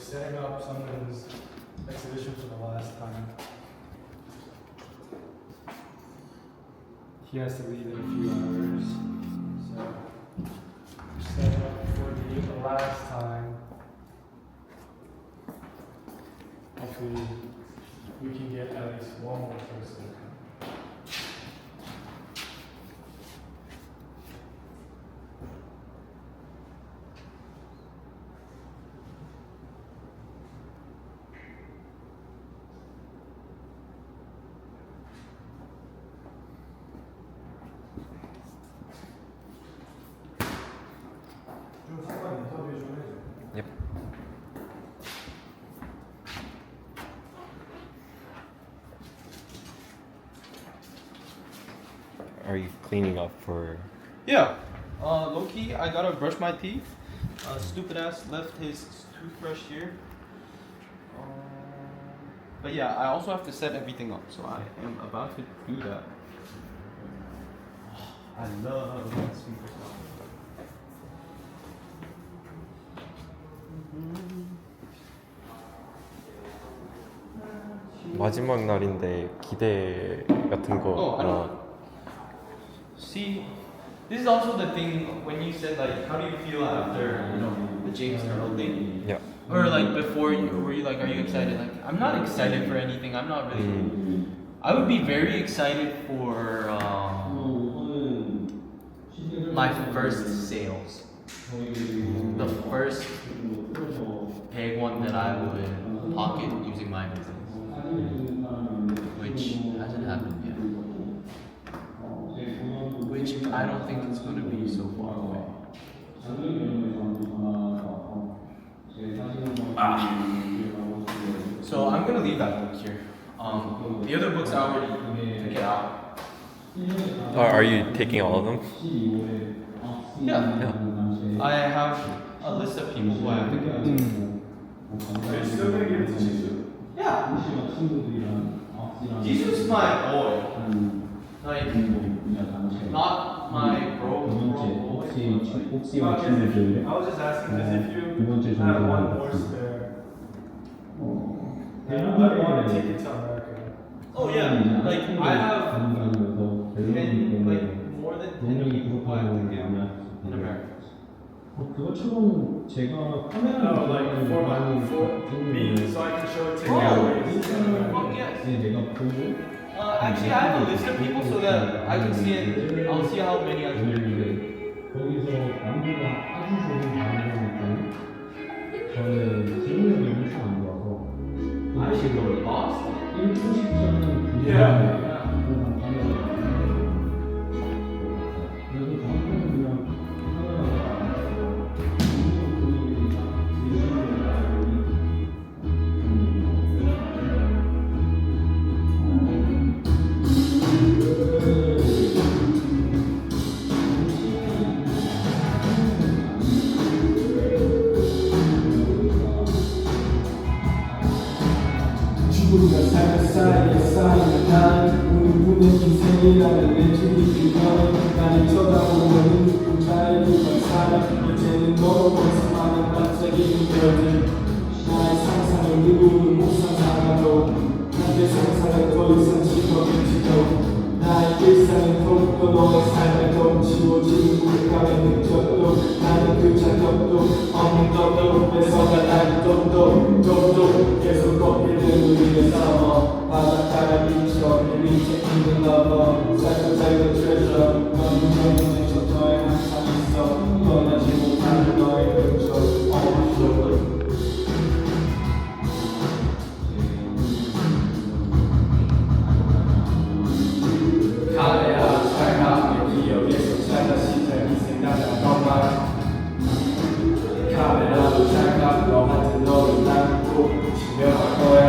setting up Songgun's exhibition for the last time. He has to leave in a few hours, so we're setting up for the last time. Hopefully, we can get at least one more person. Yep. Are you cleaning up for? Yeah. Low key, I gotta brush my teeth. Stupid ass left his toothbrush here. But yeah, I also have to set everything up, so I am about to do that. I love that speaker sound. 마지막 날인데 기대 같은 거. Oh, I don't. See, this is also the thing when you said like, how do you feel after the James Turtle thing? Yeah. Or like before, were you like, are you excited? Like, I'm not excited for anything. I'm not really. I would be very excited for my first sales. The first big one that I would pocket using my business, which hasn't happened yet. Which I don't think it's going to be so far away. So I'm going to leave that book here. The other books I already took it out. Are you taking all of them? Yeah. I have a list of people who I have to get to. Are you still gonna give it to Jisoo? Yeah. Jisoo's my boy. Like, not my bro. 옥시와 친구들 I was just asking this if 두 번째 you had one 정도 more spare. I 대부분의 want to take it to America. Oh yeah. Like, I have 가능하면서 10, 밸런스 like, 때문에 more than 10 동력이 people who I have 부족하다는 to 게 give 많이 in 하셨어요. America. 그것처럼 제가 카메라 No, like for me, so I can show it to you. Fuck yes. 내가 보고 Actually, I have a list of people so that I can see it. I'll see how many I can do. 거기서 남들과 아주 좋은 반응을 저는 기억력이 엄청 안 좋아서 I should go to Boston. 1초씩처럼 Yeah. 항상 카메라 그래서 저한테는 그냥 카메라가 우리가 삶의 사이에 쌓이는 난 우리 보낸 인생이라는 렌즈를 규명해 나를 쳐다보는 누군가의 그런 사람 이제는 너무 벗어나는 반짝이는 별들 나의 상상을 누구는 못 상상하도 나의 상상을 더 이상 짚어볼지도 나의 일상은 더욱더 너의 삶에 더 지워지는 물감의 흔적도 나는 그 자격도 없는 것도 뺏어가 나의 똥도 계속 걷기는 우리의 싸워 바닷가를 비춰 내 밑에 있는 러버 짧은 treasure 넌 분명히 내 셔터에 항상 있어 떠나지 못하는 너의 근처 shoulder 카메라 잘 내 기억에서 잘다 시작이 생각나 너만 카메라도 잘 너 같은 너를 남고 증명할 거야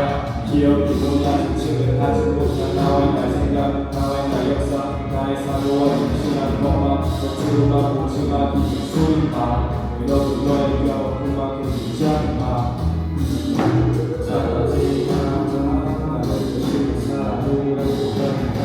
기억이 몰라진 층은 아직 못한 나와의 날 생각 나와의 날 역사 나의 사고와 진실한 것만 겉으로만 보지만 이 소리 봐 너도 너의 뼈 그만큼 잊지 않아 잘하지만 나를 주시는 사람이라고 하니까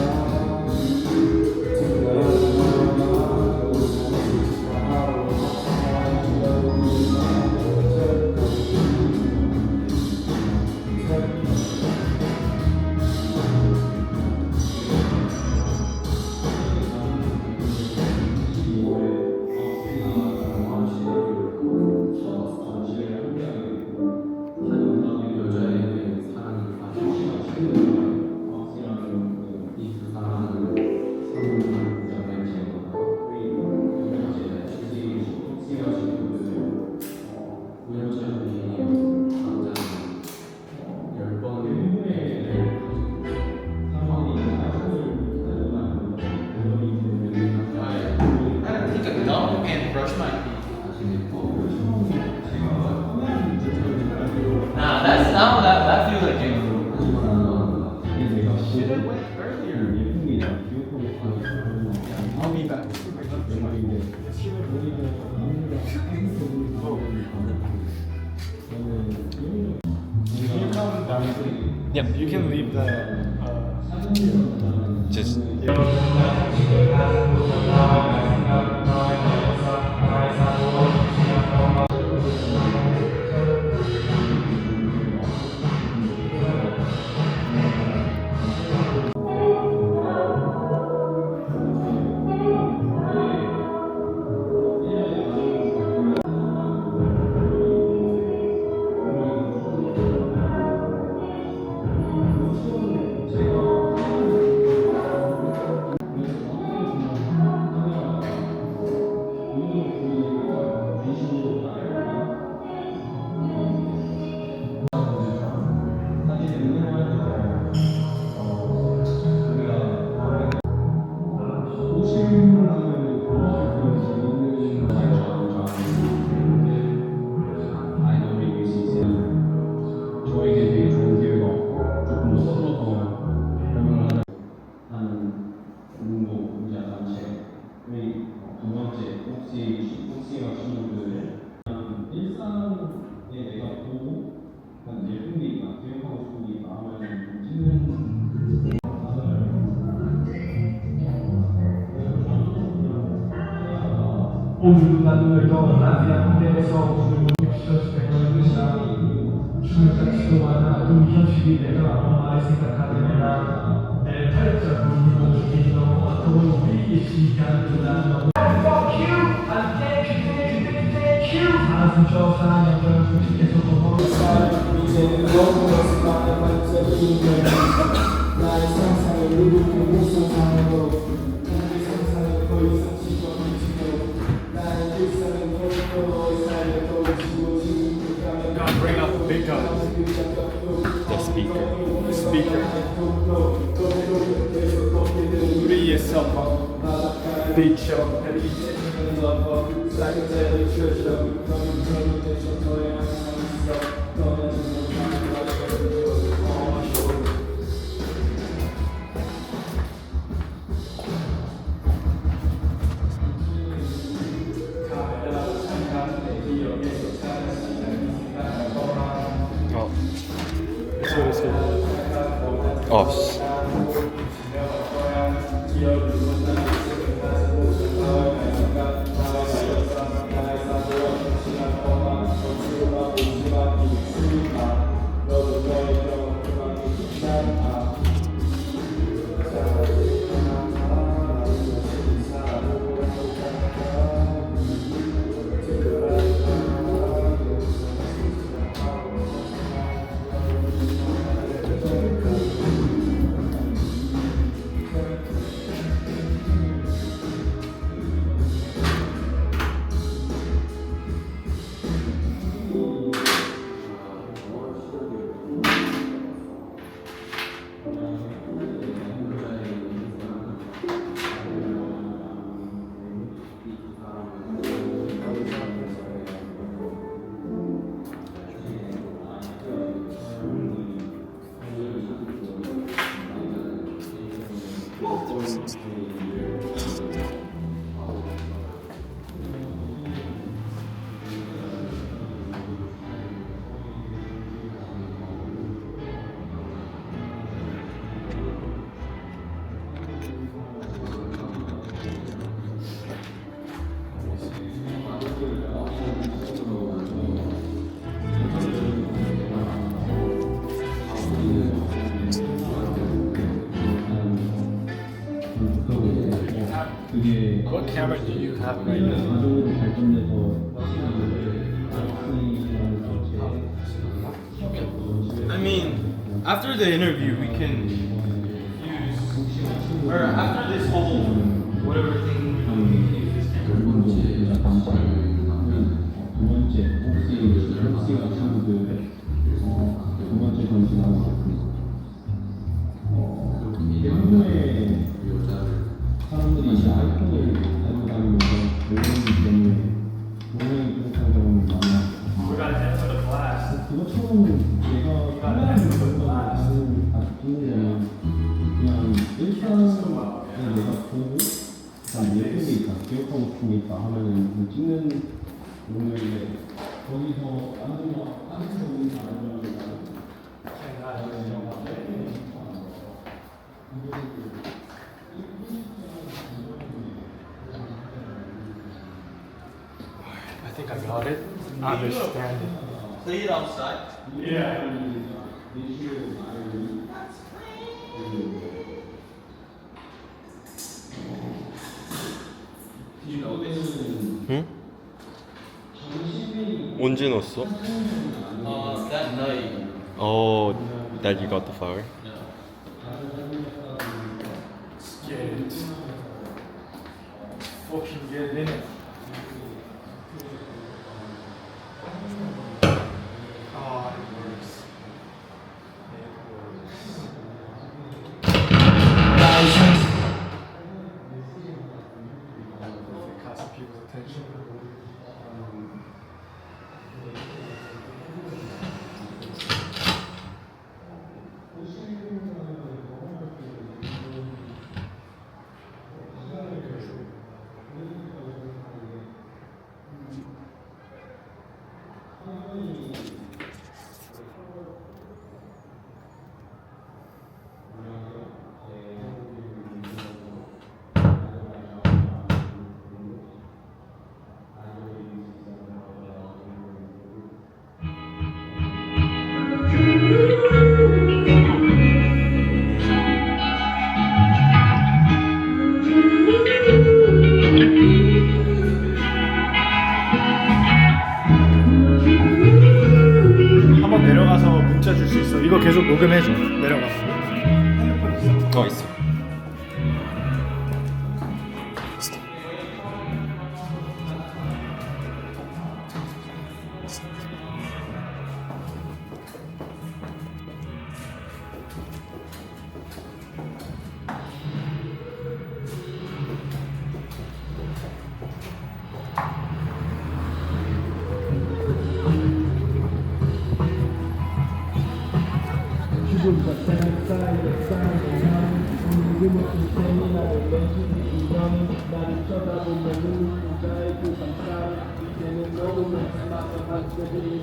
Can you come down? Yep. You can leave the. Just 저에게 되게 좋은 기회가 조금 더 풀어서 설명을 하는 운동 분야 단체 그리고 두 번째 옥시가 친구들 일상에 내가 보고 예쁜 게 있나 기억하고 싶은 게 있나 하면 찍는 오늘과 눈을 떠나지 않대서 춤을 같이도 많아 또 현실이 내가 엄마를 생각하게 되나 내 팔자 부분은 느끼기 너무 어려워 우리의 시간도 난 너무 Fuck you! I thank you! 알아서 저 사람 영절 솔직해서도 모르겠어 이제는 너무 어색한 반짝이는 나의 상상을 누르고 못 상상으로 나의 상상을 더 이상 지켜보지도 나의 일상은 더욱더 살려 떨어지고 지금 가면 Bring up the big guns. the speaker. The speaker. 우리의 서버. Big show. 씨. What camera do you have right now? 가족으로 발전돼서 I mean, after the interview, we can use, or after this whole whatever thing, we can use this camera. 두 번째 옥시가 친구들 두 번째 전시하고 있습니다. 한국의 사람들이 이제 아이폰을 가지고 다니면서 모르기 때문에 모양이 부족한 경우는 많아요. We got an input of glass. 그것처럼 내가 카메라를 보고 아주 찍는 거는 그냥 일상에 내가 보고 그다음 있습니까? 하면은 찍는 용도인데 거기서 안에서 있는 사람들은 I think I got it. I understand it. Play it outside. Yeah. You know this? 응? 언제 넣었어? That night. Oh, that you got the flower? Let's get it. Fucking get in it. Oh, it works. It works. It caught some people's attention. 한번 내려가서 문자 줄 수 있어. 이거 계속 녹음해줘. 내려가서. 핸드폰 있어? 있어. 나를 쳐다보면 누군가의 그 감상 이제는 너무나 막막한 때들이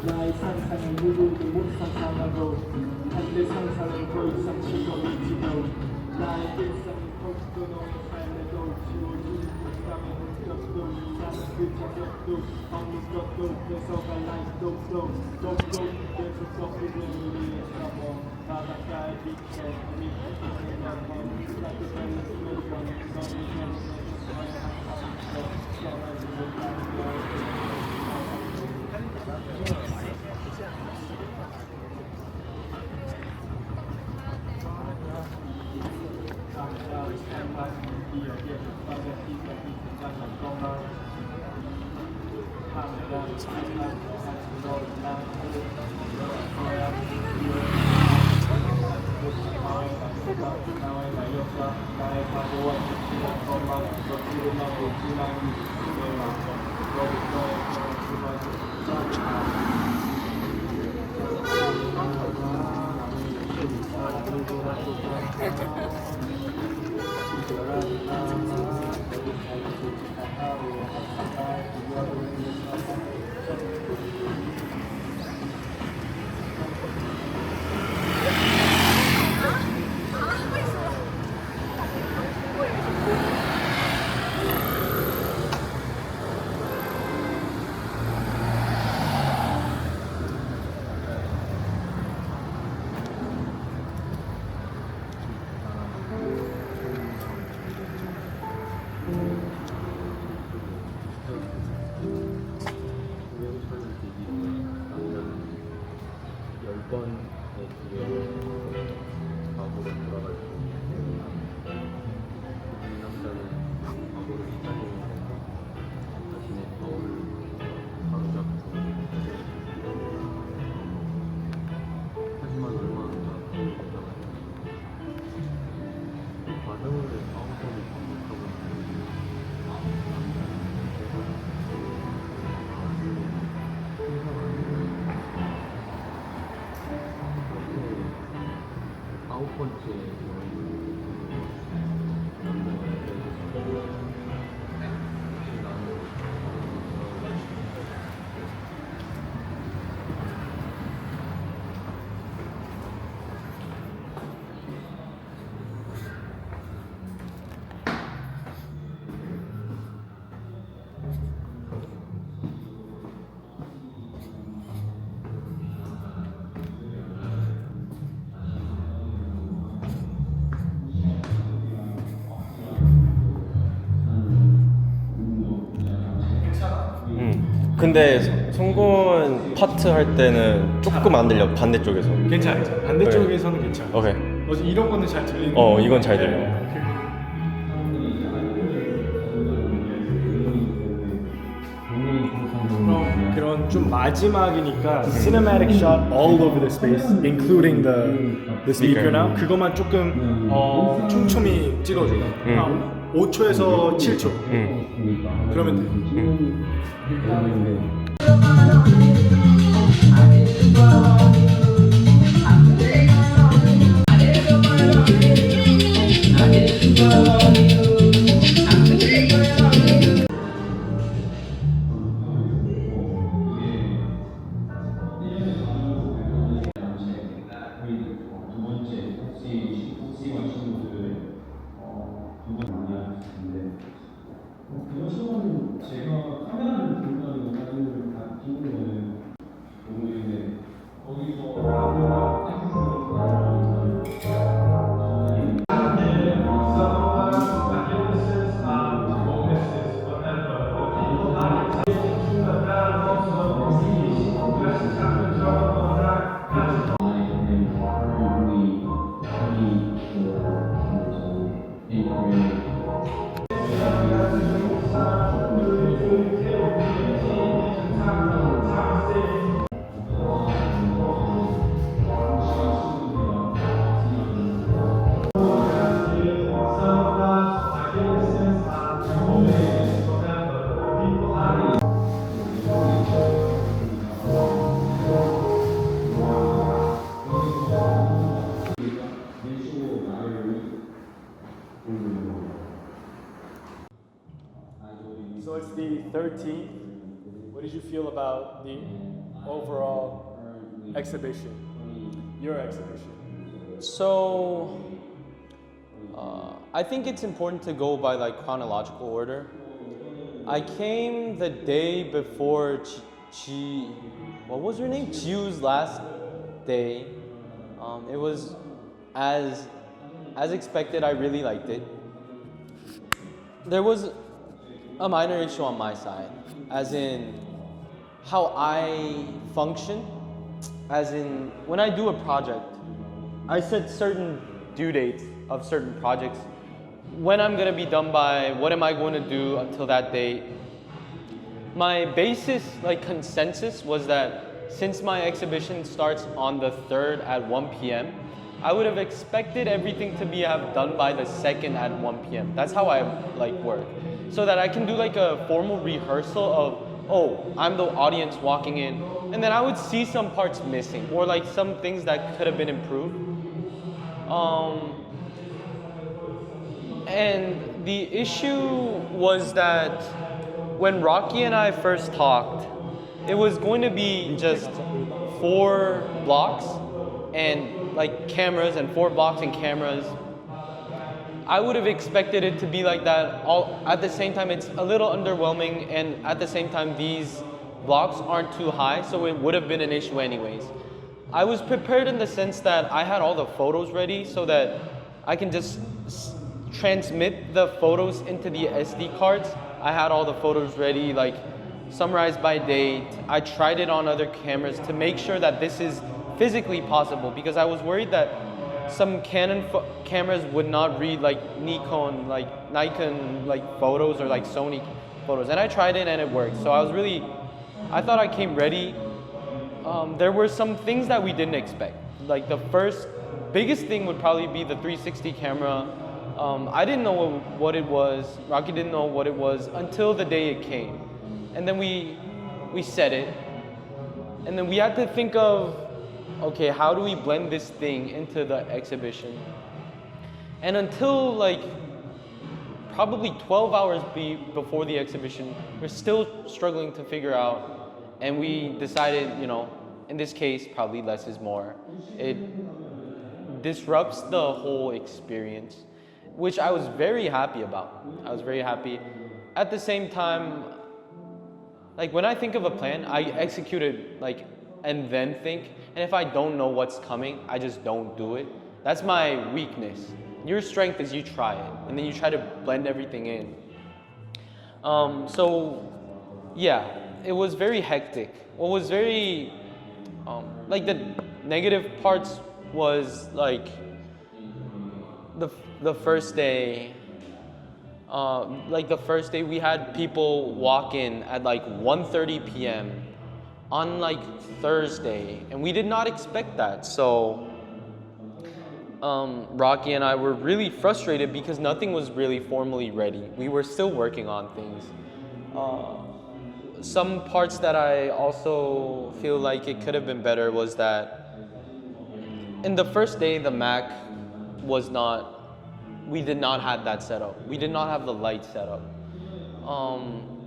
나의 상상은 누구도 못 상상하고 한때 상상은 더 이상 즐거울지도 나의 일상이 더욱더 너의 삶에도 지워진 감의 흔적도 사는 그 자격도 없는 것도 뺏어갈 라이프도 계속 꺾이는 우리의 사모 바닷가의 빛에 미치는 영혼 따뜻한 수면 근데 성군 파트 할 때는 조금 안 들려 반대쪽에서. 괜찮아. 반대쪽에서는 괜찮아. 오케이. 이런 거는 잘 들리는. 이건 잘 들려. 그런 좀 마지막이니까 cinematic shot all over the space, including the speaker now. 그것만 조금 촘촘히 찍어줘. 5초에서 7초. 그러면 돼. 두 번째 혹시와 친구들 두번 많이 하셨는데 그런 시간은 제가 카메라를 들고 다니고 사진을 다 찍는 거는 오늘인데 거기서 So it's the 13th. What did you feel about the overall exhibition? Your exhibition. So, I think it's important to go by like chronological order. I came the day before what was her name? Jiu's last day. It was as expected. I really liked it. There was a minor issue on my side, as in how I function, as in when I do a project, I set certain due dates of certain projects, when I'm gonna be done by, what am I going to do until that date. My basis, like consensus, was that since my exhibition starts on the 3rd at 1 p.m., I would have expected everything to be done by the 2nd at 1 p.m. That's how I like work. So that I can do like a formal rehearsal of, I'm the audience walking in, and then I would see some parts missing or like some things that could have been improved. And the issue was that when Rocky and I first talked, it was going to be just 4 blocks and like cameras and 4 blocks and cameras. I would have expected it to be like that. All at the same time, it's a little underwhelming, and at the same time, these blocks aren't too high, so it would have been an issue anyways. I was prepared in the sense that I had all the photos ready so that I can just transmit the photos into the SD cards. I had all the photos ready, like summarized by date. I tried it on other cameras to make sure that this is physically possible, because I was worried that some Canon cameras would not read like Nikon like photos or like Sony photos, and I tried it and it worked. So I thought I came ready. There were some things that we didn't expect. Like the first biggest thing would probably be the 360 camera. I didn't know what it was. Rocky didn't know what it was until the day it came, and then we set it, and then we had to think of, okay, how do we blend this thing into the exhibition? And until like probably 12 hours before the exhibition, we're still struggling to figure out. And we decided, in this case, probably less is more. It disrupts the whole experience, which I was very happy about. I was very happy. At the same time, like when I think of a plan, I execute it like and then think. And if I don't know what's coming, I just don't do it. That's my weakness. Your strength is you try it, and then you try to blend everything in. So, yeah, it was very hectic. What was very like the negative parts was like the first day. Like the first day, we had people walk in at like 1:30 p.m. on like Thursday, and we did not expect that. So Rocky and I were really frustrated because nothing was really formally ready. We were still working on things. Some parts that I also feel like it could have been better was that in the first day, the Mac was not, we did not have that set up. We did not have the light set up.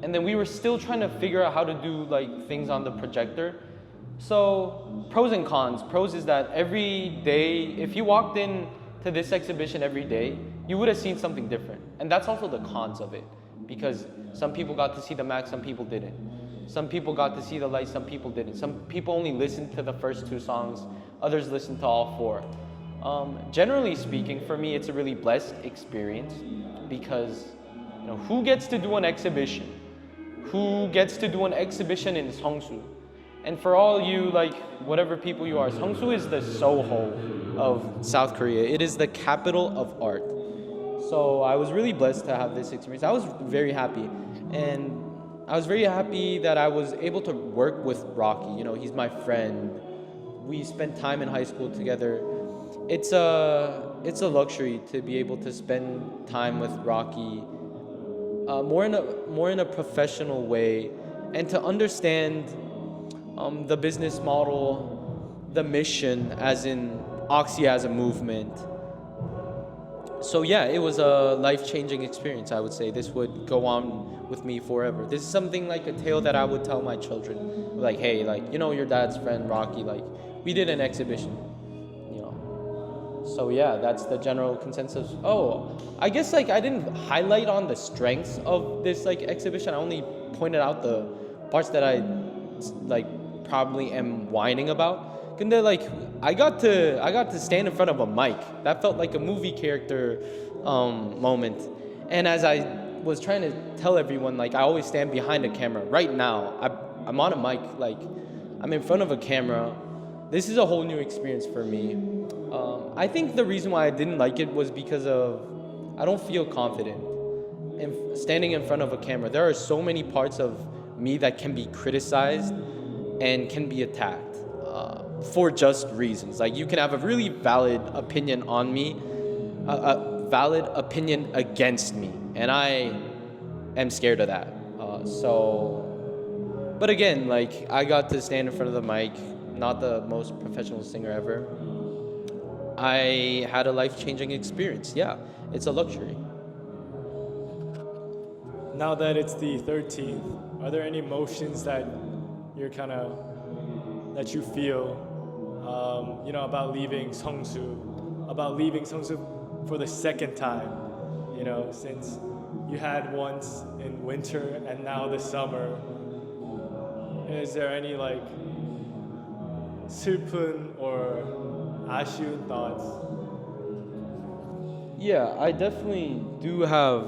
And then we were still trying to figure out how to do like things on the projector. So pros and cons. Pros is that every day, if you walked in to this exhibition every day, you would have seen something different. And that's also the cons of it, because some people got to see the Mac, some people didn't. Some people got to see the light, some people didn't. Some people only listened to the first 2 songs, others listened to all 4. Generally speaking, for me, it's a really blessed experience because, you know, who gets to do an exhibition? Who gets to do an exhibition in Seongsu? And for all you, like, whatever people you are, Seongsu is the Soho of South Korea. It is the capital of art. So I was really blessed to have this experience. I was very happy. And I was very happy that I was able to work with Rocky. You know, he's my friend. We spent time in high school together. It's a luxury to be able to spend time with Rocky more in a professional way, and to understand the business model, the mission, as in Oxxy as a movement. So yeah, it was a life-changing experience. I would say this would go on with me forever. This is something like a tale that I would tell my children. Like, hey, like, you know, your dad's friend Rocky, like, we did an exhibition. So yeah, that's the general consensus. Oh, I guess like I didn't highlight on the strengths of this like exhibition. I only pointed out the parts that I like probably am whining about. 근데 like I got to stand in front of a mic. That felt like a movie character moment. And as I was trying to tell everyone, like, I always stand behind a camera. Right now, I'm on a mic, like I'm in front of a camera. This is a whole new experience for me. I think the reason why I didn't like it was because of I don't feel confident in standing in front of a camera. There are so many parts of me that can be criticized and can be attacked for just reasons. Like, you can have a really valid opinion on me, a valid opinion against me, and I am scared of that. But again, like, I got to stand in front of the mic, not the most professional singer ever. I had a life-changing experience. Yeah, it's a luxury. Now that it's the 13th, are there any emotions that you're that you feel, about leaving Seongsu for the second time, since you had once in winter and now the summer? Is there any like 슬픈 or 아쉬운 thoughts? Yeah, I definitely do have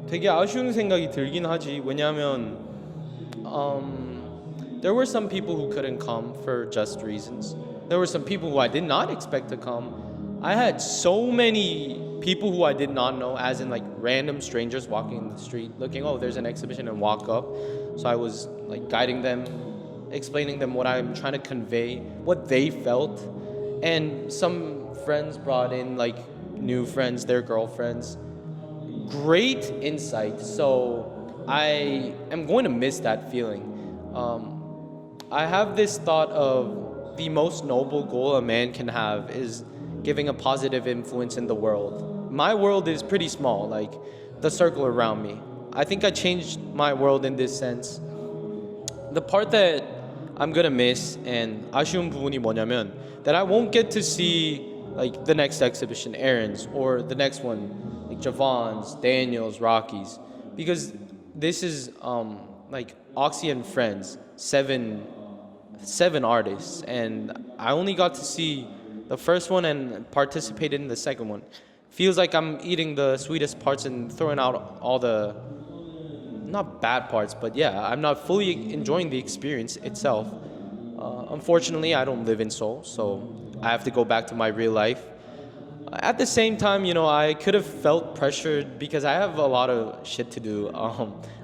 되게 아쉬운 생각이 들긴 하지. 왜냐하면 there were some people who couldn't come for just reasons. There were some people who I did not expect to come. I had so many people who I did not know, as in like random strangers walking in the street looking, oh, there's an exhibition, and walk up. So I was like guiding them, explaining them what I'm trying to convey, what they felt. And some friends brought in like new friends, their girlfriends. Great insight. So I am going to miss that feeling. I have this thought of the most noble goal a man can have is giving a positive influence in the world. My world is pretty small, like the circle around me. I think I changed my world in this sense. The part that I'm gonna miss and 아쉬운 부분이 뭐냐면 that I won't get to see like the next exhibition, Aaron's, or the next one, like Javon's, Daniel's, Rocky's, because this is like Oxxy and Friends, seven artists, and I only got to see the first one and participated in the second one. Feels like I'm eating the sweetest parts and throwing out all the not bad parts, but yeah, I'm not fully enjoying the experience itself. Unfortunately, I don't live in Seoul, so I have to go back to my real life. At the same time, I could have felt pressured because I have a lot of shit to do.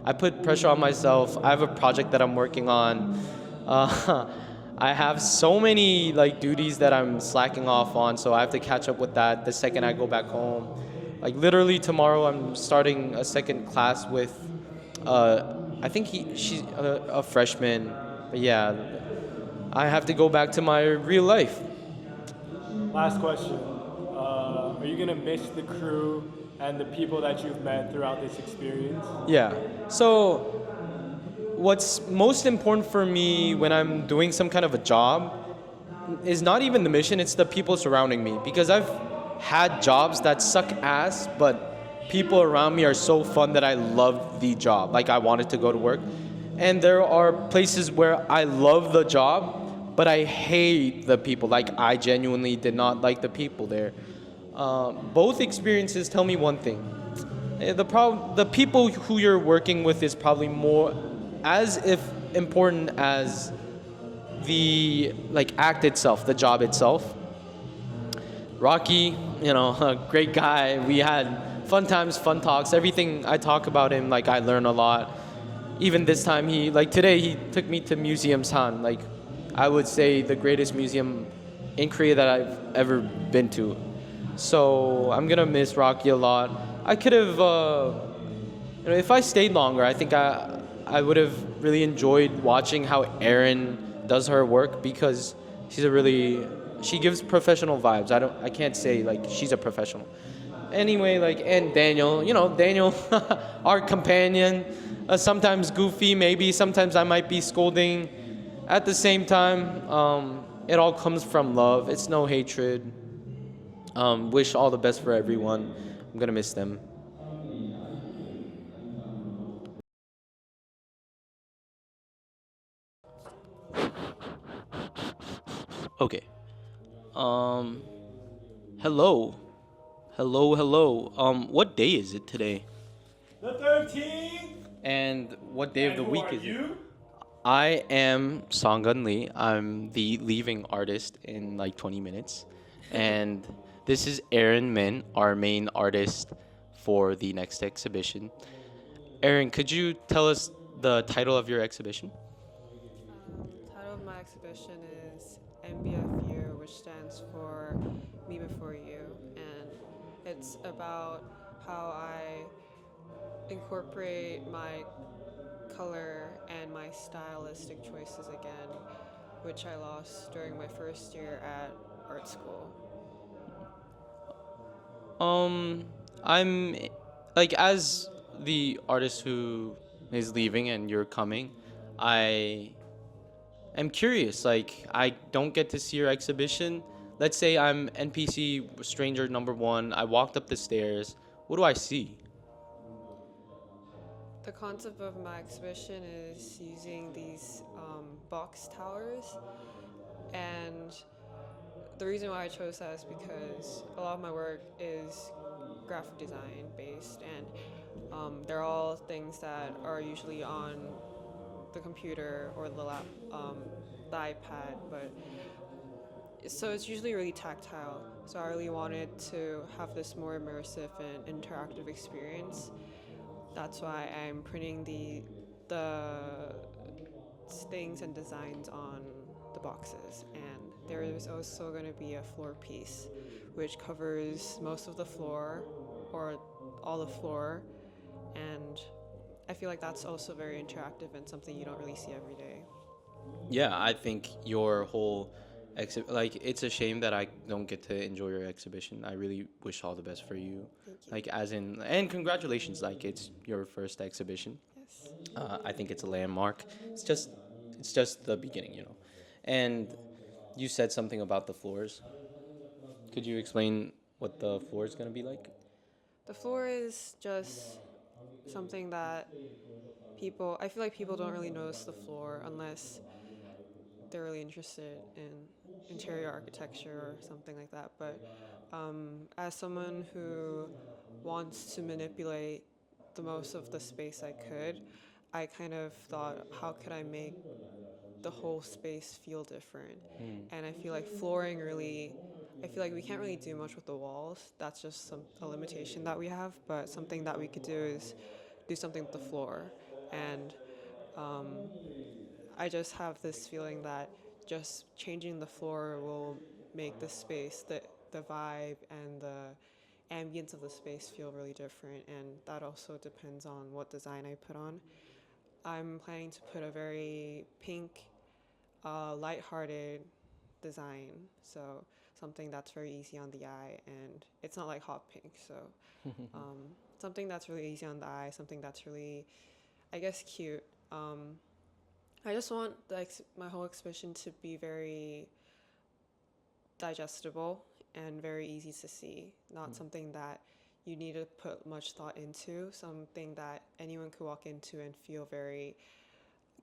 I put pressure on myself. I have a project that I'm working on. I have so many like duties that I'm slacking off on, so I have to catch up with that the second I go back home. Like literally tomorrow, I'm starting a second class with, I think she's a freshman. But yeah, I have to go back to my real life. Last question. Are you gonna miss the crew and the people that you've met throughout this experience? Yeah. So what's most important for me when I'm doing some kind of a job is not even the mission, it's the people surrounding me. Because I've had jobs that suck ass, but people around me are so fun that I love the job. Like I wanted to go to work. And there are places where I love the job, but I hate the people. Like I genuinely did not like the people there. Both experiences tell me one thing. The people who you're working with is probably more as if important as the like act itself, the job itself. Rocky, a great guy. We had fun times, fun talks. Everything I talk about him, like I learn a lot. Even this time, like today, he took me to Museum San. Like, I would say the greatest museum in Korea that I've ever been to. So I'm gonna miss Rocky a lot. I could have, if I stayed longer, I think I would have really enjoyed watching how Erin does her work because she gives professional vibes. I can't say like she's a professional. Anyway, like and Daniel, Daniel, our companion, sometimes goofy, maybe sometimes I might be scolding. At the same time, it all comes from love. It's no hatred. Wish all the best for everyone. I'm gonna miss them. Okay. Um, hello. Hello, hello. What day is it today? The 13th! And what day of the And who week are is it? you? I am Songgun Lee. I'm the leaving artist in like 20 minutes. And this is Aaron Min, our main artist for the next exhibition. Aaron, could you tell us the title of your exhibition? The title of my exhibition is MBFU, which stands for Me Before You, and it's about how I incorporate my color and my stylistic choices again, which I lost during my first year at art school. Um, I'm like as the artist who is leaving and you're coming, I am curious. Like I don't get to see your exhibition. Let's say I'm NPC stranger number 1. I walked up the stairs. What do I see? The concept of my exhibition is using these box towers, and the reason why I chose that is because a lot of my work is graphic design based, and they're all things that are usually on the computer or the iPad, but so it's usually really tactile. So I really wanted to have this more immersive and interactive experience. That's why I'm printing the things and designs on the boxes, and there is also going to be a floor piece which covers most of the floor or all the floor, and I feel like that's also very interactive and something you don't really see every day. Yeah, I think your whole like it's a shame that I don't get to enjoy your exhibition. I really wish all the best for you. Thank you. Like as in and congratulations, like it's your first exhibition. Yes. I think it's a landmark. It's just the beginning. And you said something about the floors. Could you explain what the floor is going to be like? The floor is just something that I feel like people don't really notice the floor unless they're really interested in interior architecture or something like that. But as someone who wants to manipulate the most of the space I could, I kind of thought, how could I make the whole space feel different? And I feel like flooring really, I feel like we can't really do much with the walls. That's just a limitation that we have. But something that we could do is do something with the floor. And I just have this feeling that just changing the floor will make the space, the vibe and the ambience of the space feel really different. And that also depends on what design I put on. I'm planning to put a very pink, lighthearted design. So something that's very easy on the eye, and it's not like hot pink. So something that's really easy on the eye, something that's really, I guess, cute. I just want my whole exhibition to be very digestible and very easy to see. Not something that you need to put much thought into. Something that anyone could walk into and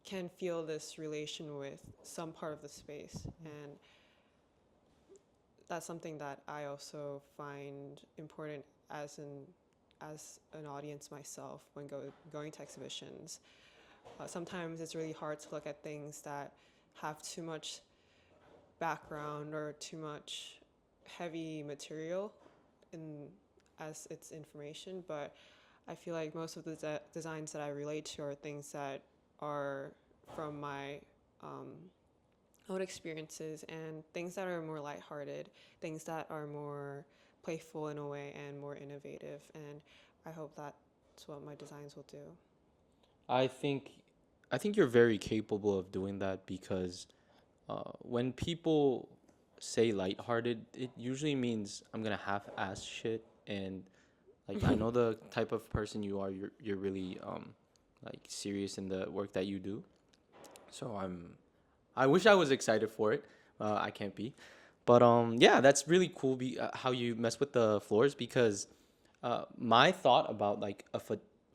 can feel this relation with some part of the space. And that's something that I also find important as an audience myself when going to exhibitions. Sometimes it's really hard to look at things that have too much background or too much heavy material as its information, but I feel like most of the designs that I relate to are things that are from my own experiences, and things that are more lighthearted, things that are more playful in a way and more innovative, and I hope that's what my designs will do. I think you're very capable of doing that because when people say lighthearted, it usually means I'm gonna half-ass shit, and like I know the type of person you are. You're really like serious in the work that you do. So I wish I was excited for it. I can't be, but yeah, that's really cool. How you mess with the floors because my thought about like a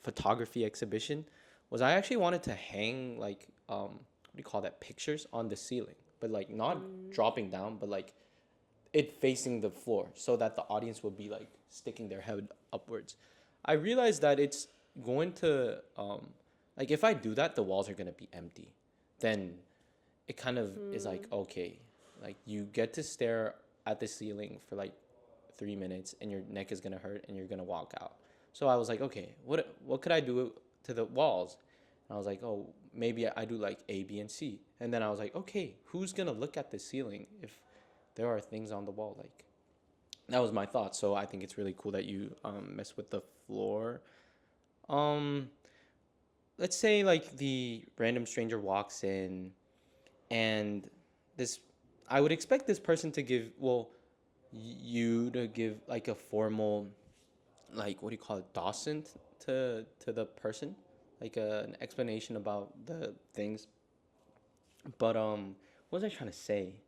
photography exhibition was I actually wanted to hang like what do you call that, pictures on the ceiling, but like not dropping down, but like it facing the floor so that the audience would be like sticking their head upwards. I realized that it's going to like if I do that, the walls are gonna be empty. Then it kind of is like okay, like you get to stare at the ceiling for like 3 minutes and your neck is gonna hurt and you're gonna walk out. So I was like, okay, what could I do to the walls? And I was like, oh, maybe I do like A, B, and C. And then I was like, okay, who's gonna look at the ceiling if there are things on the wall? Like that was my thought. So I think it's really cool that you mess with the floor. Um, let's say like the random stranger walks in and this I would expect this person to give you to give like a formal like what do you call it, docent to the person, like an explanation about the things. But what was I trying to say?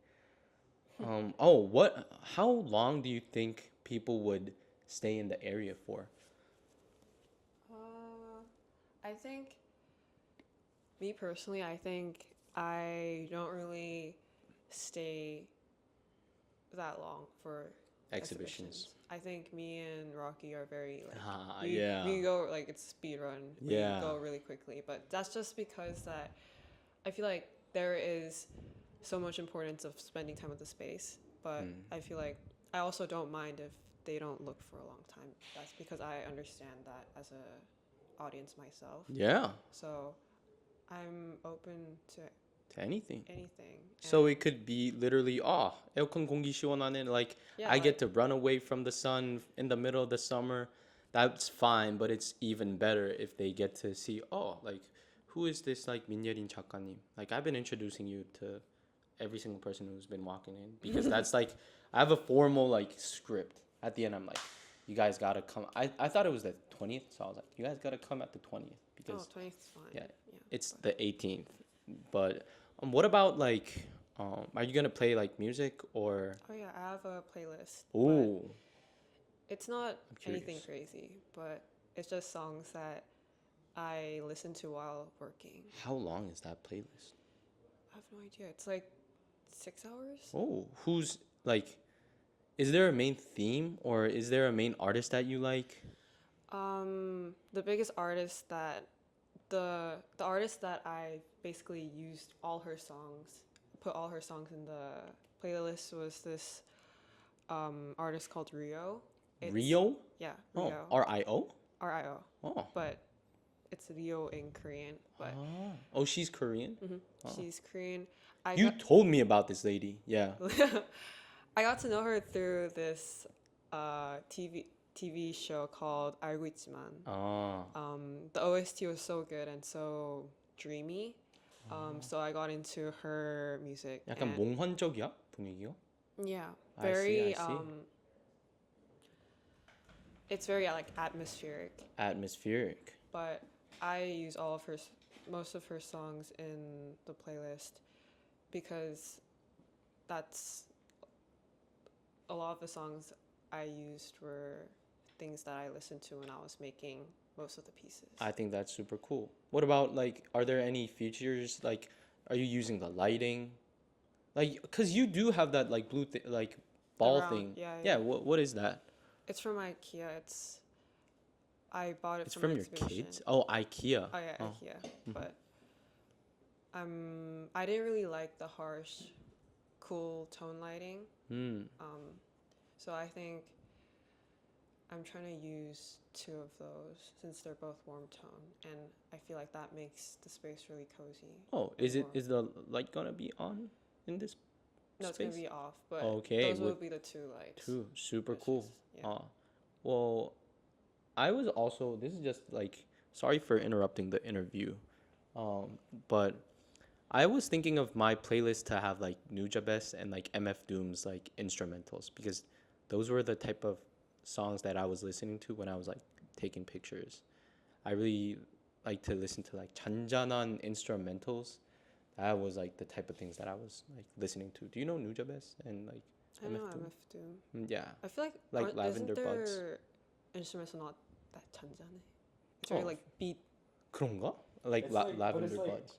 How long do you think people would stay in the area for? I think, me personally, I think I don't really stay that long for Exhibitions. I think me and Rocky are very like Yeah. we go like it's speed run. Yeah. We go really quickly, but that's just because that I feel like there is so much importance of spending time with the space, but I feel like I also don't mind if they don't look for a long time. That's because I understand that as a audience myself. Yeah. So I'm open to anything. anything. So it could be literally, 에어컨 공기 시원하네. Like Yeah, I get to run away from the sun in the middle of the summer. That's fine, but it's even better if they get to see, like who is this like 민예린 작가님? Like I've been introducing you to every single person who's been walking in because that's like I have a formal like script. At the end, I'm like, you guys gotta come. I thought it was the 20th, so I was like, you guys gotta come at the 20th because 20th is fine. yeah, it's the 18th. But what about like, are you gonna play like music or? Oh yeah, I have a playlist. Ooh, But it's not curious. anything crazy, but it's just songs that I listen to while working. how long is that playlist? I have no idea. It's like 6 hours. Oh, who's like? Is there a main theme or is there a main artist that you like? The biggest artist that the artist that I basically used all her songs, put all her songs in the playlist was this artist called Rio. Rio? Yeah, Oh, Rio. R-I-O? R-I-O. Oh. But it's Rio in Korean. But Oh, she's Korean? she's Korean. I You got, told me about this lady. Yeah. I got to know her through this TV show called 알고 있지만. 아. The OST was so good and so dreamy. So I got into her music. 약간 and 몽환적이야? 분위기가? yeah, I very see. it's very like atmospheric. Atmospheric. But I use most of her songs in the playlist because that's a lot of the songs I used were things that I listened to when I was making most of the pieces. I think that's super cool. What about like, are there any features like, are you using the lighting? Like, cause you do have that like blue like ball round- thing. yeah, Yeah. yeah. What is that? It's from IKEA. I bought it It's from from an your exhibition. kids. Oh, IKEA. Oh yeah, Oh. IKEA. But I didn't really like the harsh, cool tone lighting. Hmm. So I think I'm trying to use two of those since they're both warm tone, and I feel like that makes the space really cozy. Oh, and is it warm. is the light gonna be on in this No, it's space? gonna be off, but Okay, those will would- be the two lights. True. Super It's cool. just- yeah. Well, I was also, this is just like, sorry for interrupting the interview, but I was thinking of my playlist to have like Nuja Best and like MF Doom's like instrumentals, because those were the type of songs that I was listening to when I was like taking pictures. I really like to listen to like 잔잔한 instrumentals. That was like the type of things that I was like listening to. Do you know Nuja Best and like I know MF Doom? MF Doom. Yeah. I feel like Like Lavender isn't Buds. their instruments not that 잔잔해? It's very Oh. like beat. 그런가? Like, It's like- but Lavender it's like- Buds.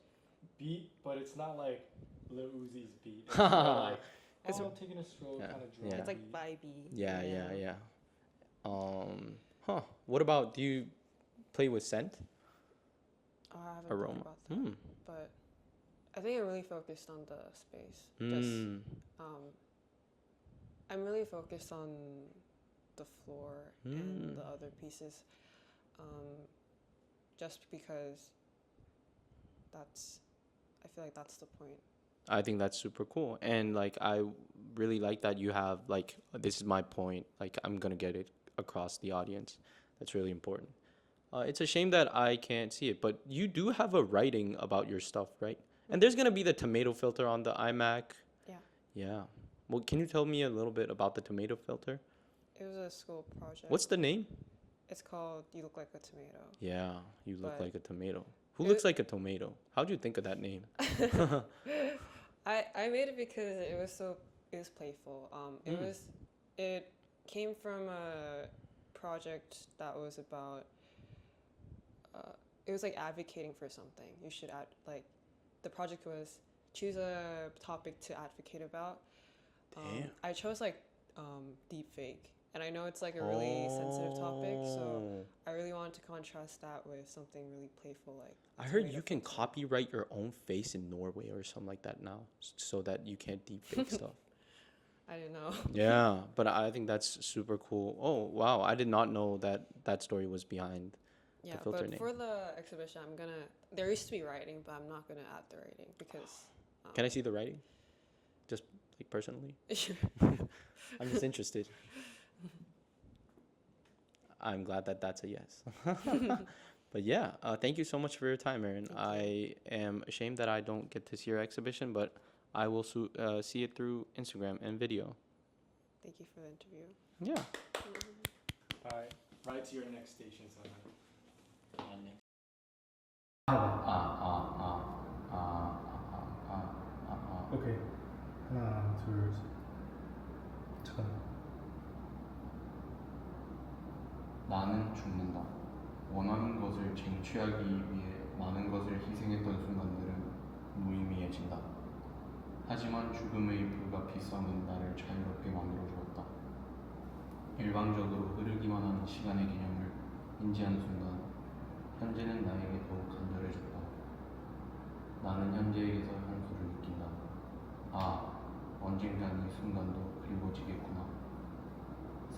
Beat, but it's not like Lil Uzi's beat. It's more like, It's I'm taking a stroll, Yeah, kind of yeah. It's like vibey. Yeah. What about, do you play with scent? Oh, I haven't thought Aroma. about that. But I think I'm really focused on the space. Mm. I'm really focused on the floor and the other pieces, just because I feel like that's the point. I think that's super cool. And like, I really like that you have like, this is my point. Like, I'm gonna get it across the audience. That's really important. It's a shame that I can't see it, but you do have a writing about your stuff, right? And there's gonna be the tomato filter on the iMac. Yeah. Yeah. Well, can you tell me a little bit about the tomato filter? It was a school project. What's the name? It's called You Look Like a Tomato. Yeah, you look But like a tomato. Who it- looks like a tomato? How'd you think of that name? I made it because it was playful. It came from a project that was about it was like advocating for something. You should the project was choose a topic to advocate about. Damn. I chose like deep fake, and I know it's like a really sensitive topic, so Oh. I really wanted to contrast that with something really playful like. I heard tomato you can filter. copyright your own face in Norway or something like that now, so that you can't deepfake stuff. I didn't know. Yeah, but I think that's super cool. Oh wow, I did not know that that story was behind. Yeah, filter but name. for the exhibition, there used to be writing, but I'm not gonna add the writing because. Can I see the writing? Just like personally, Sure. I'm just interested. I'm glad that that's a yes. But yeah, thank you so much for your time, Erin. I am ashamed that I don't get to see your exhibition, but I will see it through Instagram and video. Thank you for the interview. Yeah. All right, right to your next station, Songgun. 오케이. 하나, 둘, 셋. 잠깐. 나는 죽는다. 원하는 것을 쟁취하기 위해 많은 것을 희생했던 순간들은 무의미해진다. 하지만 죽음의 불가피성은 나를 자유롭게 만들어 주었다. 일방적으로 흐르기만 하는 시간의 개념을 인지한 순간 현재는 나에게 더욱 간절해졌다. 나는 현재에게서 향수를 느낀다. 아, 언젠간 이 순간도 그리워지겠구나.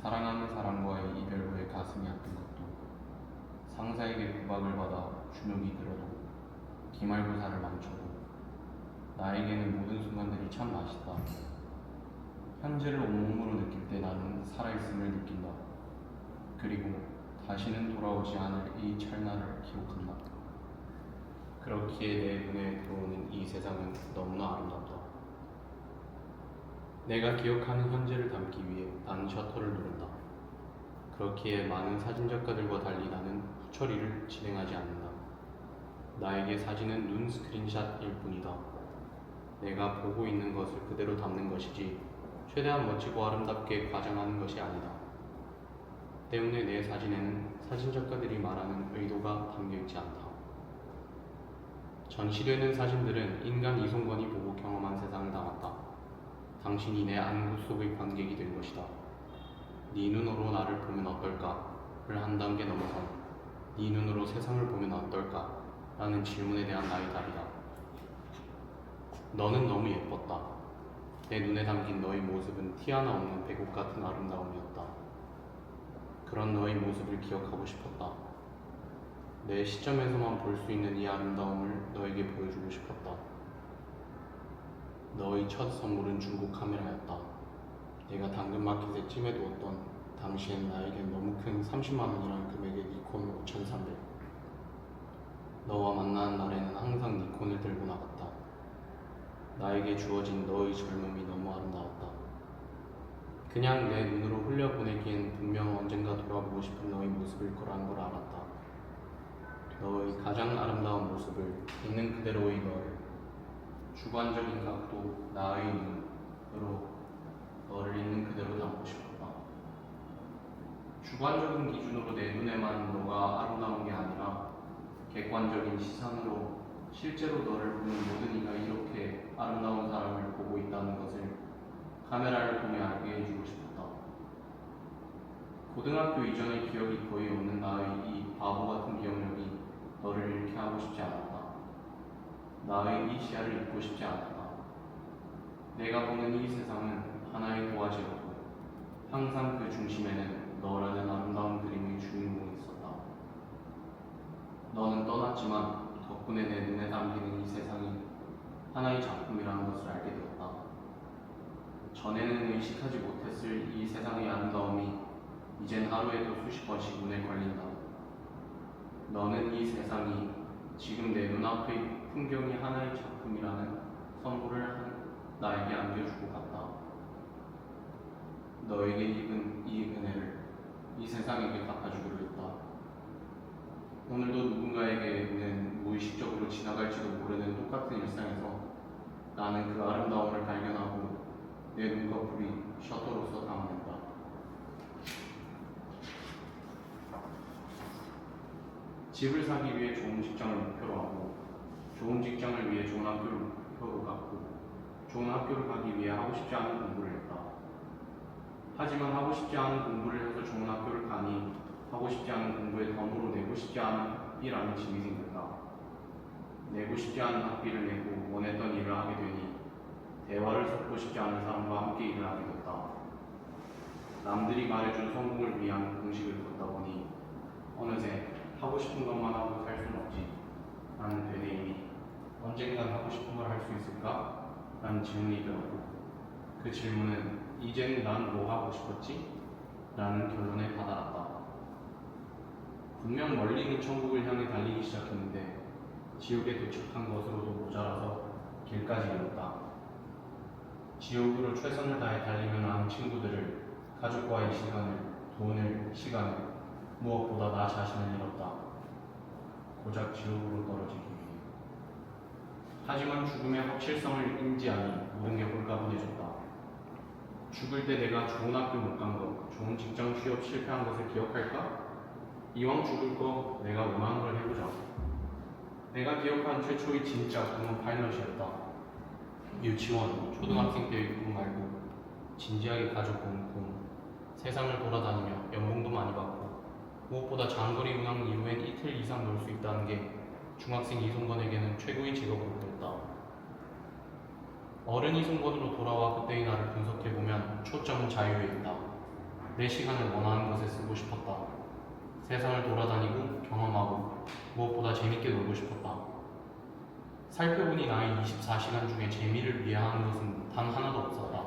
사랑하는 사람과의 이별 후에 가슴이 아픈 것도, 상사에게 구박을 받아 주눅이 들어도, 기말고사를 망쳐도, 나에게는 모든 순간들이 참 맛있다. 현재를 온몸으로 느낄 때 나는 살아있음을 느낀다. 그리고 다시는 돌아오지 않을 이 찰나를 기록한다. 그렇기에 내 눈에 들어오는 이 세상은 너무나 아름답다. 내가 기억하는 현재를 담기 위해 나는 셔터를 누른다. 그렇기에 많은 사진작가들과 달리 나는 후처리를 진행하지 않는다. 나에게 사진은 눈 스크린샷일 뿐이다. 내가 보고 있는 것을 그대로 담는 것이지 최대한 멋지고 아름답게 과장하는 것이 아니다. 때문에 내 사진에는 사진작가들이 말하는 의도가 담겨있지 않다. 전시되는 사진들은 인간 이송건이 보고 경험한 세상을 담았다. 당신이 내 안구 속의 관객이 된 것이다. 네 눈으로 나를 보면 어떨까를 한 단계 넘어선 네 눈으로 세상을 보면 어떨까 라는 질문에 대한 나의 답이다. 너는 너무 예뻤다. 내 눈에 담긴 너의 모습은 티 하나 없는 백옥 같은 아름다움이었다. 그런 너의 모습을 기억하고 싶었다. 내 시점에서만 볼 수 있는 이 아름다움을 너에게 보여주고 싶었다. 너의 첫 선물은 중고 카메라였다. 내가 당근마켓에 찜해두었던 당시엔 나에겐 너무 큰 30만 원이라는 금액의 니콘 5300. 너와 만나는 날에는 항상 니콘을 들고 나갔다. 나에게 주어진 너의 젊음이 너무 아름다웠다. 그냥 내 눈으로 흘려보내기엔 분명 언젠가 돌아보고 싶은 너의 모습일 거라는 걸 알았다. 너의 가장 아름다운 모습을 있는 그대로의 너를 주관적인 각도 나의 눈으로 너를 있는 그대로 담고 싶었다. 주관적인 기준으로 내 눈에만 너가 아름다운 게 아니라 객관적인 시선으로 실제로 너를 보는 모든 이가 이렇게 아름다운 사람을 보고 있다는 것을 카메라를 통해 알게 해주고 싶었다. 고등학교 이전의 기억이 거의 없는 나의 이 바보 같은 기억력이 너를 잃게 하고 싶지 않았다. 나의 이 시야를 잊고 싶지 않았다. 내가 보는 이 세상은 하나의 도화지였고 항상 그 중심에는 너라는 아름다운 그림의 주인공이 있었다. 너는 떠났지만 덕분에 내 눈에 담기는 이 세상이 하나의 작품이라는 것을 알게 되었다. 전에는 의식하지 못했을 이 세상의 아름다움이 이젠 하루에도 수십 번씩 눈에 걸린다. 너는 이 세상이 지금 내 눈앞의 풍경이 하나의 작품이라는 선물을 나에게 안겨주고 갔다. 너에게 입은 이 은혜를 이 세상에게 갚아주기로 했다. 오늘도 누군가에게는 무의식적으로 지나갈지도 모르는 똑같은 일상에서 나는 그 아름다움을 발견하고 내 눈꺼풀이 셔터로서 담아낸다. 집을 사기 위해 좋은 직장을 목표로 하고 좋은 직장을 위해 좋은 학교를 목표로 갖고 좋은 학교를 가기 위해 하고 싶지 않은 공부를 했다. 하지만 하고 싶지 않은 공부를 해서 좋은 학교를 가니 하고 싶지 않은 공부에 덤으로 내고 싶지 않은 학비라는 짐이 생겼다. 내고 싶지 않은 학비를 내고 원했던 일을 하게 되니 대화를 섞고 싶지 않은 사람과 함께 일을 하게 됐다. 남들이 말해준 성공을 위한 공식을 걷다 보니 어느새 하고 싶은 것만 하고 살 수는 없지 라는 되뇌임이 언젠간 하고 싶은 걸 할 수 있을까? 라는 질문이 들었고 그 질문은 이제는 난 뭐 하고 싶었지? 라는 결론에 다다랐다. 분명 멀리 있는 천국을 향해 달리기 시작했는데 지옥에 도착한 것으로도 모자라서 길까지 잃었다. 지옥으로 최선을 다해 달리며 나온 친구들을, 가족과의 시간을, 돈을, 시간을, 무엇보다 나 자신을 잃었다. 고작 지옥으로 떨어지기 위해. 하지만 죽음의 확실성을 인지하니 모든 게 홀가분해졌다. 죽을 때 내가 좋은 학교 못 간 것, 좋은 직장 취업 실패한 것을 기억할까? 이왕 죽을 거 내가 원하는 걸 해보자. 내가 기억한 최초의 진짜 꿈은 파일럿이었다. 유치원, 초등학생 때의 꿈 말고 진지하게 가져본 꿈. 세상을 돌아다니며 연봉도 많이 받고 무엇보다 장거리 운항 이후엔 이틀 이상 놀 수 있다는 게 중학생 이송건에게는 최고의 직업으로 보였다. 어른 이송건으로 돌아와 그때의 나를 분석해보면 초점은 자유에 있다. 내 시간을 원하는 것에 쓰고 싶었다. 세상을 돌아다니고 경험하고 무엇보다 재밌게 놀고 싶었다. 살펴보니 나의 24시간 중에 재미를 위해 하는 것은 단 하나도 없었다.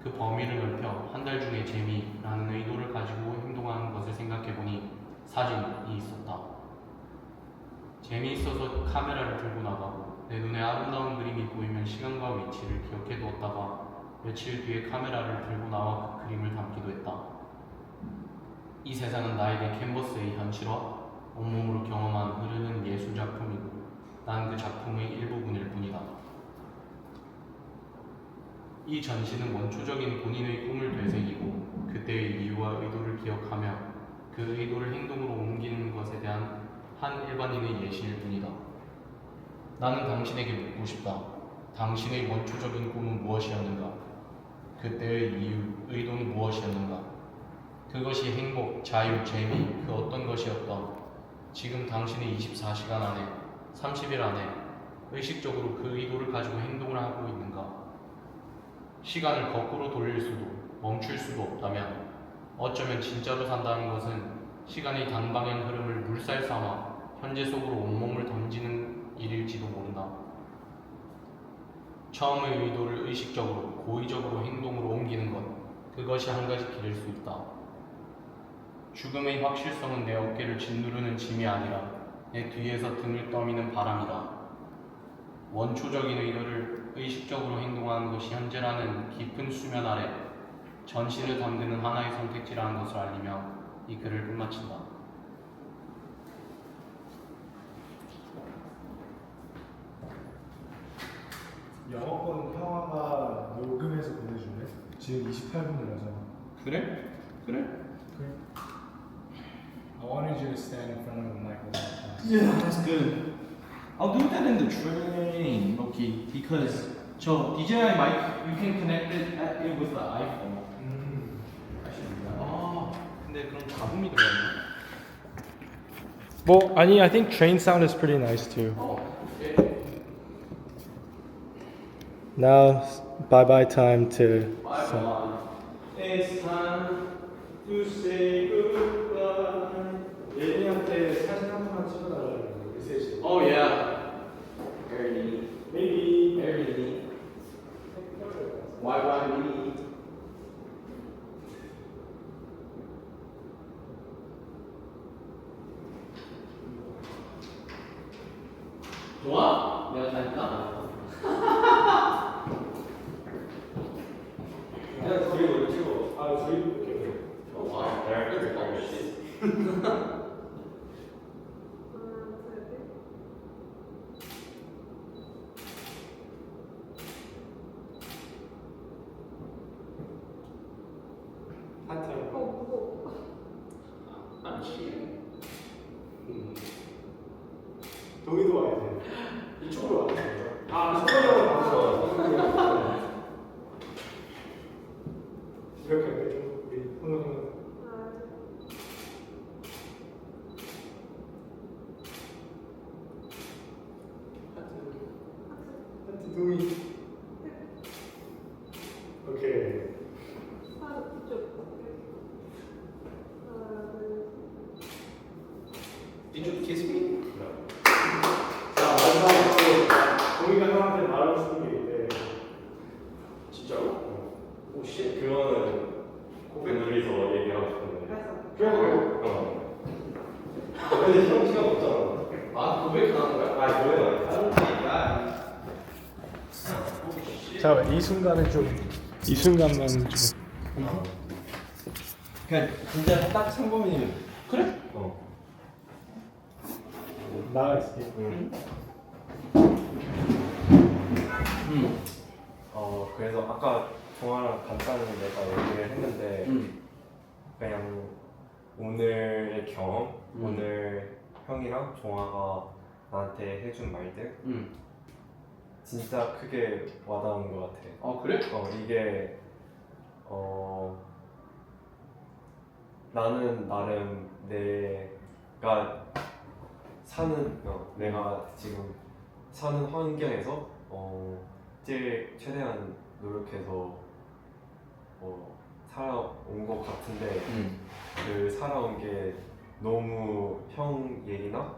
그 범위를 넓혀 한 달 중에 재미라는 의도를 가지고 행동하는 것을 생각해보니 사진이 있었다. 재미있어서 카메라를 들고 나가고 내 눈에 아름다운 그림이 보이면 시간과 위치를 기억해 두었다가 며칠 뒤에 카메라를 들고 나와 그 그림을 담기도 했다. 이 세상은 나에게 캔버스의 현실화, 온몸으로 경험한 흐르는 예술작품이고 난 그 작품의 일부분일 뿐이다. 이 전시는 원초적인 본인의 꿈을 되새기고 그때의 이유와 의도를 기억하며 그 의도를 행동으로 옮기는 것에 대한 한 일반인의 예시일 뿐이다. 나는 당신에게 묻고 싶다. 당신의 원초적인 꿈은 무엇이었는가? 그때의 이유, 의도는 무엇이었는가? 그것이 행복, 자유, 재미, 그 어떤 것이었던 지금 당신의 24시간 안에, 30일 안에 의식적으로 그 의도를 가지고 행동을 하고 있는가? 시간을 거꾸로 돌릴 수도, 멈출 수도 없다면 어쩌면 진짜로 산다는 것은 시간의 단방향 흐름을 물살 삼아 현재 속으로 온몸을 던지는 일일지도 모른다. 처음의 의도를 의식적으로, 고의적으로 행동으로 옮기는 것, 그것이 한 가지 길일 수 있다. 죽음의 확실성은 내 어깨를 짓누르는 짐이 아니라 내 뒤에서 등을 떠미는 바람이다. 원초적인 의도를 의식적으로 행동하는 것이 현재라는 깊은 수면 아래 전신을 담그는 하나의 선택지라는 것을 알리며 이 글을 끝마친다. 영어권 평화가 녹음해서 보내줄래? 지금 28분을 하잖아. 그래? 그래. I wanted you to stand in front of the microphone. Yeah, that's good. I'll do that in the train, okay? Because so DJI mic, you can connect it with the iPhone. 아, 근데 그럼 잡음이 들어가네. Well, I think train sound is pretty nice too. 오케이. Now, bye time to. It's time to say goodbye. 예린이한테 사진 한 번만 찍어달라고 메시지. Oh yeah. Ernie. Maybe. Ernie. Why me? 좋아? 내가 다 했다. 그냥 저기 뭘 찍어? 아, 저기 이렇게. 와, 하트. 동이도 와야 돼. 이쪽으로 와야 돼. 아, 손가락으로 왔어. 이렇게 해줘. 우리 손으로. 하트 동이. 오케이. Did you kiss me? 자, 마지막으로 동이가 형한테 말하고 싶은 게 있대. 진짜로? 오 씨. 그거는 둘이서 얘기하고 싶은데. 그래. 근데 형 시간 없잖아. 아, 고백하는 거야? 아, 뭐야? 다른 자, 이 순간은 좀, 이 순간만 좀. 그냥 진짜 딱 3분이면. 그래? 나가 있을게. 그래서 아까 종아랑 간단히 내가 얘기를 했는데 그냥 오늘의 경험, 오늘 형이랑 종아가 나한테 해준 말들 진짜 크게 와닿은 것 같아. 아 그래? 이게 나는 나름 내가 내가 지금 사는 환경에서 제일 최대한 노력해서 살아온 것 같은데 그 살아온 게 너무 형 얘기나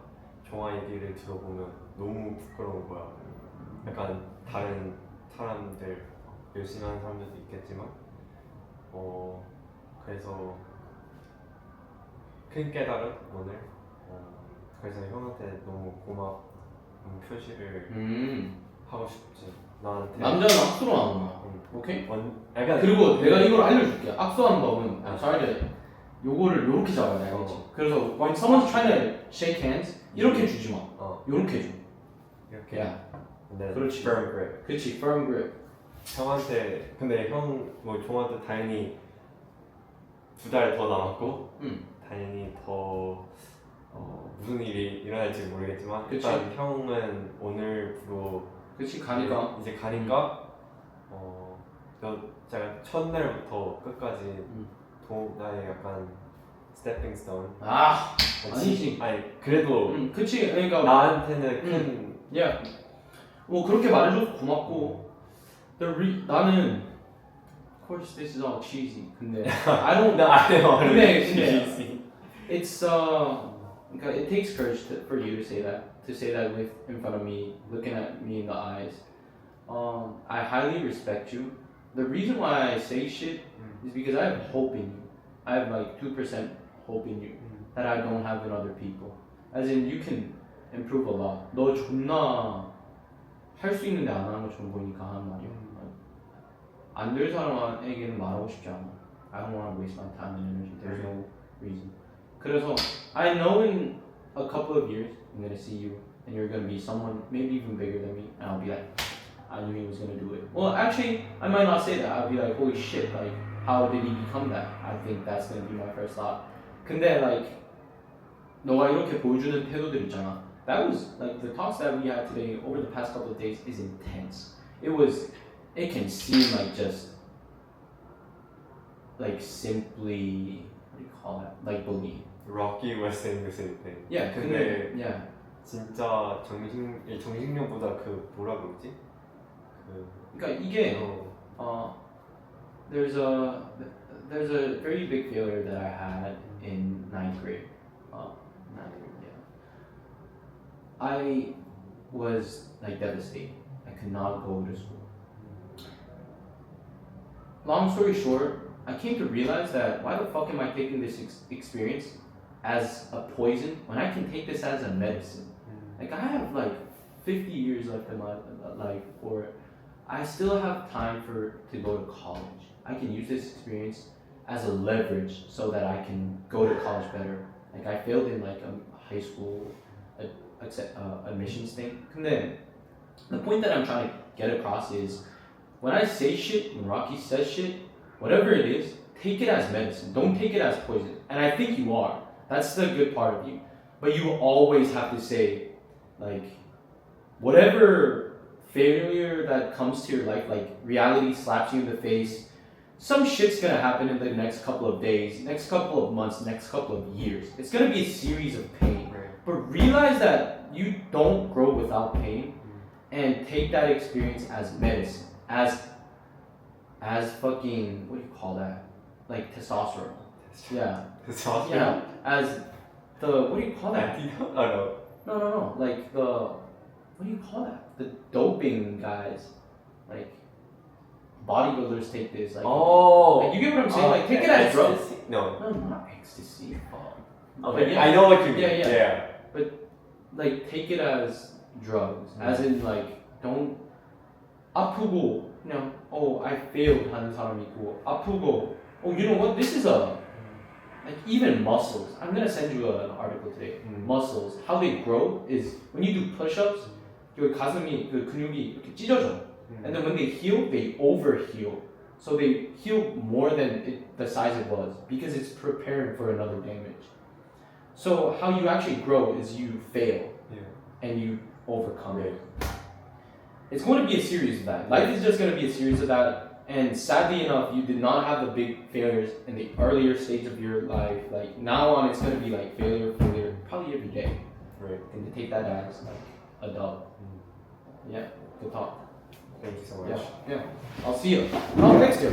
종아 얘기를 들어보면 너무 부끄러운 거야. 약간 다른 사람들 열심히 하는 사람들도 있겠지만 그래서 큰 깨달음 오늘 그래서 형한테 너무 고마운 표시를 하고 싶지. 나한테 남자는 악수로 하는 거야. 응. 오케이? 약간 그리고 내가 이걸 알려줄게. 악수하는 법은 요거를 요렇게 잡아야 돼, 알겠지? 그래서 when someone's trying to shake hands 이렇게 주지 마. 요렇게 줘. 이렇게. 야. 근데 그렇지. firm grip. 그렇지, firm grip. 형한테 근데 형 종한테 당연히 2달 더 남았고 당연히 더 무슨 일이 일어날지 모르겠지만 그치. 일단 형은 오늘부로 그렇지, 가니까. 이제 가니까 제가 첫날부터 끝까지 나의 약간 스태핑 스톤. 아니지. 아니 그래도 그치, 그러니까 나한테는 큰 야, 뭐 그렇게 말해줘서 고맙고. 나는 of course this is all cheesy. 근데 I don't. 근데 it's 그러니까 it takes courage for you to say that with in front of me, looking at me in the eyes. I highly respect you. The reason why I say shit is because I have hope in you. I have like 2% hope in you that I don't have in other people. As in you can improve a lot. 너 존나 할 수 있는데 안 하는 것처럼 보이니까 하는 말이야. 안 될 사람에게는 말하고 싶지 않아. I don't want to waste my time and energy. There's no reason. 그래서 I know in a couple of years I'm gonna see you and you're gonna be someone maybe even bigger than me, and I'll be like, I knew he was gonna do it. Well, actually, I might not say that. I'll be like, holy shit, like, how did he become that? I think that's gonna be my first thought. 근데 like, 너가 이렇게 보여주는 태도들 있잖아. That was like the talks that we had today over the past couple of days is intense. It can seem like just like simply, what do you call that? Like bullying. Rocky was saying the same thing. Yeah, 근데 yeah. 진짜 정신력보다 그 뭐라 그러지? 그러니까 이게 there's a very big failure that I had in 9th grade. I was like devastated. I could not go to school. Long story short, I came to realize that why the fuck am I taking this experience as a poison when I can take this as a medicine? Like I have like 50 years left in my life, or I still have time to go to college. I can use this experience as a leverage so that I can go to college better. Like I failed in like a high school admissions thing. 근데 the point that I'm trying to get across is when I say shit, when Rocky says shit, whatever it is, take it as medicine. Don't take it as poison. And I think you are. That's the good part of you. But you always have to say, like, whatever failure that comes to your life, like reality slaps you in the face, some shit's gonna happen in the next couple of days, next couple of months, next couple of years. It's gonna be a series of pain. But realize that you don't grow without pain, and take that experience as medicine, as fucking, what do you call that? Like testosterone. Yeah. Testosterone? Yeah. As the, what do you call that? No. Like the, what do you call that? The doping guys. Like bodybuilders take this. Like, like you get what I'm saying? Like take it as drugs. No, not ecstasy. Okay, yeah. I know what you mean. Yeah. But like take it as drugs, as in like don't 아프고 그냥 I failed 하는 사람이 있고 아프고 you know what, this is like even muscles. I'm gonna send you an article today. Muscles, how they grow is when you do push-ups, your 가슴이 그 근육이 이렇게 찢어져. And then when they heal, they overheal. So they heal more than the size it was because it's preparing for another damage. So how you actually grow is you fail and you overcome it. It's going to be a series of that. Life is just going to be a series of that. And sadly enough, you did not have the big failures in the earlier stage of your life. Like now on, it's gonna be like failure, probably every day. Right. And to take that as like a dub. Yeah, good talk. Thank you so much. Yeah. I'll see you. Oh, next year.